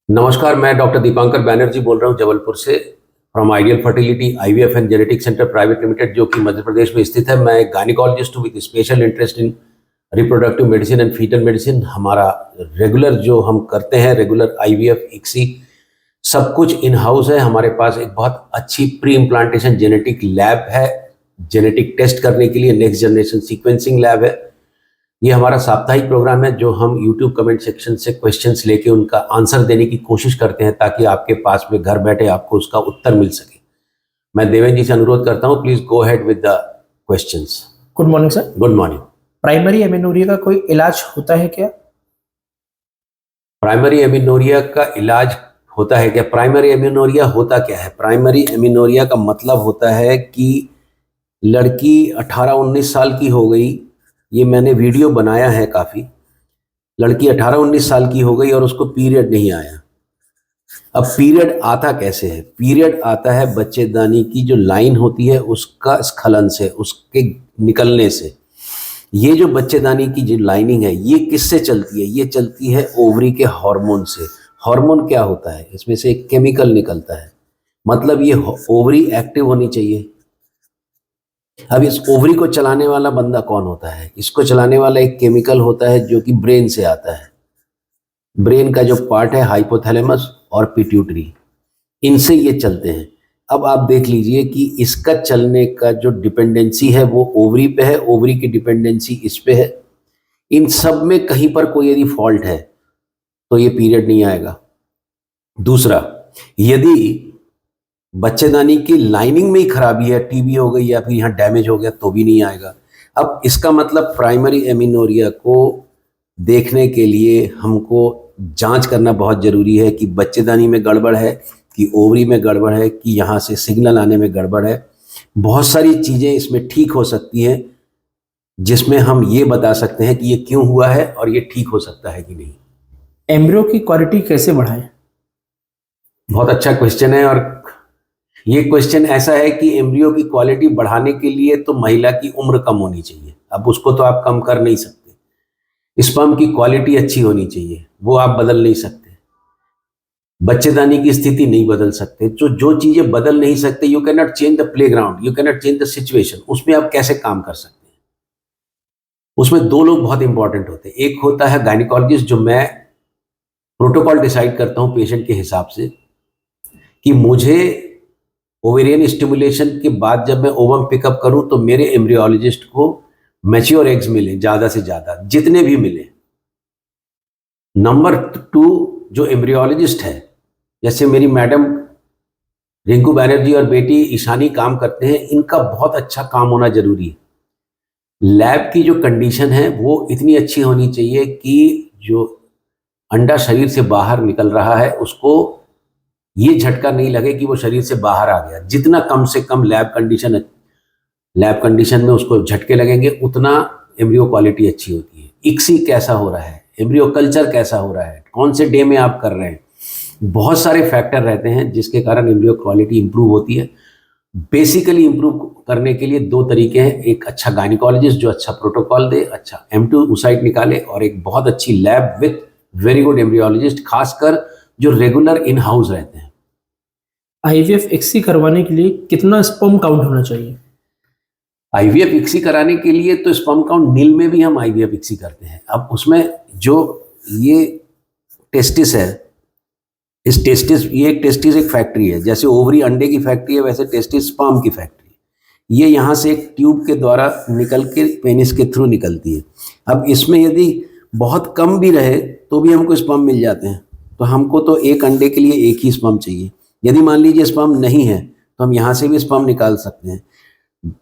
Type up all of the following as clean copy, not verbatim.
नमस्कार, मैं डॉक्टर दीपांकर बैनर्जी बोल रहा हूँ जबलपुर से from ideal fertility IVF and genetic centre private limited, जो कि मध्य प्रदेश में स्थित है। मैं गायनिकोलॉजिस्ट हूँ with special interest in reproductive medicine and foetal medicine. हमारा रेगुलर जो हम करते हैं, रेगुलर आईवीएफ इक्सी सब कुछ इन हाउस है। हमारे पास एक बहुत अच्छी प्री इम्प्लांटेशन जेनेटिक लैब है, जेनेटिक टेस्ट करने के लिए नेक्स्ट जनरेशन सीक्वेंसिंग लैब है। ये हमारा साप्ताहिक प्रोग्राम है जो हम यूट्यूब कमेंट सेक्शन से क्वेश्चंस लेके उनका आंसर देने की कोशिश करते हैं, ताकि आपके पास में घर बैठे आपको उसका उत्तर मिल सके। मैं देवेंद्र जी से अनुरोध करता हूँ, please go ahead with the questions. Good morning sir. Good morning. Primary amenorrhoea का कोई इलाज होता है क्या? प्राइमरी एमिनोरिया का इलाज होता है क्या? प्राइमरी एमिनोरिया होता क्या है? प्राइमरी एमिनोरिया का मतलब होता है कि लड़की 18-19 साल की हो गई। ये मैंने वीडियो बनाया है काफ़ी। लड़की 18-19 साल की हो गई और उसको पीरियड नहीं आया। अब पीरियड आता कैसे है? पीरियड आता है बच्चेदानी की जो लाइन होती है उसका स्खलन से, उसके निकलने से। ये जो बच्चेदानी की जो लाइनिंग है, ये किससे चलती है? ये चलती है ओवरी के हार्मोन से। हार्मोन क्या होता है? इसमें से एक केमिकल निकलता है, मतलब ये ओवरी एक्टिव होनी चाहिए। अब इस ओवरी को चलाने वाला बंदा कौन होता है? इसको चलाने वाला एक केमिकल होता है जो कि ब्रेन से आता है। ब्रेन का जो पार्ट है हाइपोथैलेमस और पिट्यूटरी, इनसे ये चलते हैं। अब आप देख लीजिए कि इसका चलने का जो डिपेंडेंसी है वो ओवरी पे है, ओवरी की डिपेंडेंसी इस पे है। इन सब में कहीं पर कोई यदि फॉल्ट है तो ये पीरियड नहीं आएगा। दूसरा, यदि बच्चेदानी की लाइनिंग में ही खराबी है, टीबी हो गई या फिर यहाँ डैमेज हो गया, तो भी नहीं आएगा। अब इसका मतलब प्राइमरी एमिनोरिया को देखने के लिए हमको जांच करना बहुत ज़रूरी है कि बच्चेदानी में गड़बड़ है, कि ओवरी में गड़बड़ है, कि यहाँ से सिग्नल आने में गड़बड़ है। बहुत सारी चीज़ें इसमें ठीक हो सकती हैं, जिसमें हम ये बता सकते हैं कि ये क्यों हुआ है और ये ठीक हो सकता है कि नहीं। एम्ब्रियो की क्वालिटी कैसे बढ़ाएं? बहुत अच्छा क्वेश्चन है। और ये क्वेश्चन ऐसा है कि एम्ब्रियो की क्वालिटी बढ़ाने के लिए तो महिला की उम्र कम होनी चाहिए। अब उसको तो आप कम कर नहीं सकते। स्पर्म की क्वालिटी अच्छी होनी चाहिए, वो आप बदल नहीं सकते। बच्चेदानी की स्थिति नहीं बदल सकते। तो जो चीजें बदल नहीं सकते, you can not change the playground, you can not change the situation. उसमें आप कैसे काम कर सकते हैं? उसमें दो लोग बहुत इंपॉर्टेंट होते हैं। एक होता है गायनिकोलॉजिस्ट, जो मैं प्रोटोकॉल डिसाइड करता हूं पेशेंट के हिसाब से कि मुझे ओवेरियन स्टिमुलेशन के बाद जब मैं ओवम पिकअप करूं तो मेरे एम्ब्रियोलॉजिस्ट को मैच्योर एग्स मिले, ज़्यादा से ज़्यादा, जितने भी मिले। नंबर 2, जो एम्ब्रियोलॉजिस्ट है, जैसे मेरी मैडम रिंकू बैनर्जी और बेटी ईशानी काम करते हैं, इनका बहुत अच्छा काम होना जरूरी है। लैब की जो कंडीशन है वो इतनी अच्छी होनी चाहिए कि जो अंडा शरीर से बाहर निकल रहा है उसको ये झटका नहीं लगे कि वो शरीर से बाहर आ गया। जितना कम से कम लैब कंडीशन में उसको झटके लगेंगे, उतना एम्ब्रियो क्वालिटी अच्छी होती है। इक्सी कैसा हो रहा है, एम्ब्रियो कल्चर कैसा हो रहा है, कौन से डे में आप कर रहे हैं, बहुत सारे फैक्टर रहते हैं जिसके कारण एम्ब्रियो क्वालिटी इंप्रूव होती है। बेसिकली इंप्रूव करने के लिए दो तरीके हैं। एक अच्छा गायनिकोलॉजिस्ट जो अच्छा प्रोटोकॉल दे, अच्छा M2 ऊसाइट निकाले, और एक बहुत अच्छी lab with very good embryologist, खासकर जो रेगुलर इन हाउस रहते हैं। आईवीएफ इक्सी करवाने के लिए कितना स्पर्म काउंट होना चाहिए? आईवीएफ इक्सी कराने के लिए तो स्पर्म काउंट नील में भी हम आईवीएफ इक्सी करते हैं। अब उसमें जो ये टेस्टिस है, इस टेस्टिस, ये टेस्टिस एक फैक्ट्री है। जैसे ओवरी अंडे की फैक्ट्री है, वैसे टेस्टिस स्पर्म की फैक्ट्री है। ये यहाँ से एक ट्यूब के द्वारा निकल के पेनिस के थ्रू निकलती है। अब इसमें यदि बहुत कम भी रहे तो भी हमको स्पर्म मिल जाते हैं। तो हमको तो एक अंडे के लिए एक ही स्पर्म चाहिए। यदि मान लीजिए स्पर्म नहीं है तो हम यहाँ से भी स्पर्म निकाल सकते हैं।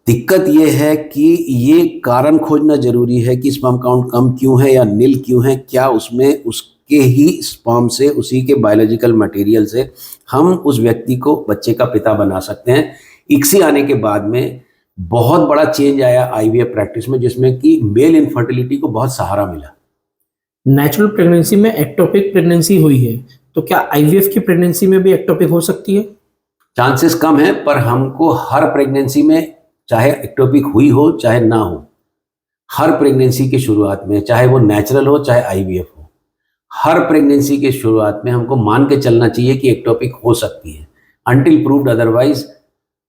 दिक्कत ये है कि ये कारण खोजना जरूरी है कि स्पर्म काउंट कम क्यों है या नील क्यों है। क्या उसमें उसके ही स्पर्म से, उसी के बायोलॉजिकल मटेरियल से हम उस व्यक्ति को बच्चे का पिता बना सकते हैं। इक्सी आने के बाद में बहुत बड़ा चेंज आया आईवीएफ प्रैक्टिस में, जिसमें कि मेल इनफर्टिलिटी को बहुत सहारा मिला। नेचुरल प्रेगनेंसी में एक्टोपिक प्रेगनेंसी हुई है, तो क्या आईवीएफ की प्रेगनेंसी में भी एक्टोपिक हो सकती है? चांसेस कम है, पर हमको हर प्रेगनेंसी में, चाहे एक्टोपिक हुई हो चाहे ना हो, हर प्रेगनेंसी की शुरुआत में, चाहे वो नेचुरल हो चाहे आईवीएफ हो, हर प्रेगनेंसी के शुरुआत में हमको मान के चलना चाहिए कि एक्टोपिक हो सकती है, अनटिल प्रूव्ड अदरवाइज।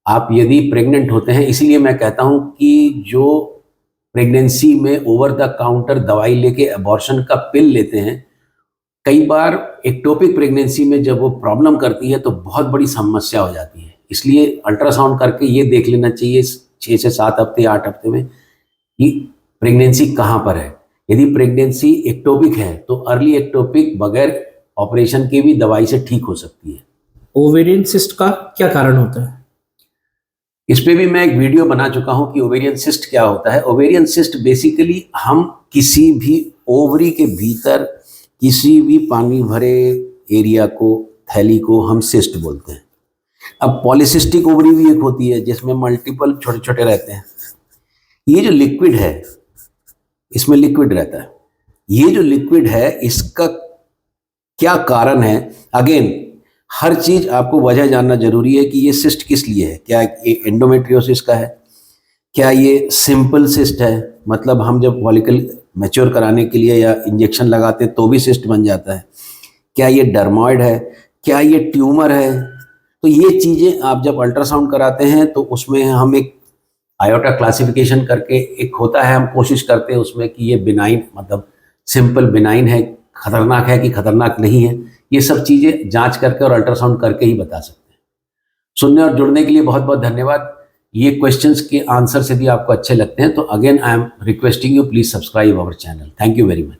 आप यदि प्रेग्नेंट होते हैं, इसीलिए मैं कहता हूं कि जो प्रेगनेंसी में ओवर द काउंटर दवाई लेके अबॉर्शन का पिल लेते हैं, कई बार एक्टोपिक प्रेगनेंसी में जब वो प्रॉब्लम करती है तो बहुत बड़ी समस्या हो जाती है। इसलिए अल्ट्रासाउंड करके ये देख लेना चाहिए 6 से 7 हफ्ते 8 हफ्ते में कि प्रेगनेंसी कहाँ पर है। यदि प्रेगनेंसी एक्टोपिक है तो अर्ली एक्टोपिक बगैर ऑपरेशन के भी दवाई से ठीक हो सकती है। ओवेरियन सिस्ट का क्या कारण होता है? इस पे भी मैं एक वीडियो बना चुका हूं कि ओवेरियन सिस्ट क्या होता है। ओवेरियन सिस्ट बेसिकली हम किसी भी ओवरी के भीतर किसी भी पानी भरे एरिया को, थैली को हम सिस्ट बोलते हैं। अब पॉलीसिस्टिक ओवरी भी एक होती है जिसमें मल्टीपल छोटे छोटे रहते हैं। ये जो लिक्विड है, इसमें लिक्विड रहता है। ये जो लिक्विड है इसका क्या कारण है, अगेन हर चीज आपको वजह जानना जरूरी है कि ये सिस्ट किस लिए है। क्या ये एंडोमेट्रियोसिस का है, क्या ये सिंपल सिस्ट है, मतलब हम जब फॉलिकल मैच्योर कराने के लिए या इंजेक्शन लगाते तो भी सिस्ट बन जाता है, क्या ये डर्मॉइड है, क्या ये ट्यूमर है। तो ये चीज़ें आप जब अल्ट्रासाउंड कराते हैं तो उसमें हम एक आयोटा क्लासिफिकेशन करके एक होता है, हम कोशिश करते हैं उसमें कि ये बिनाइन, मतलब सिंपल बिनाइन है, खतरनाक है कि खतरनाक नहीं है। ये सब चीज़ें जांच करके और अल्ट्रासाउंड करके ही बता सकते हैं। सुनने और जुड़ने के लिए बहुत बहुत धन्यवाद। ये क्वेश्चंस के आंसर से भी आपको अच्छे लगते हैं तो again I am requesting you, please subscribe our channel. Thank you very much.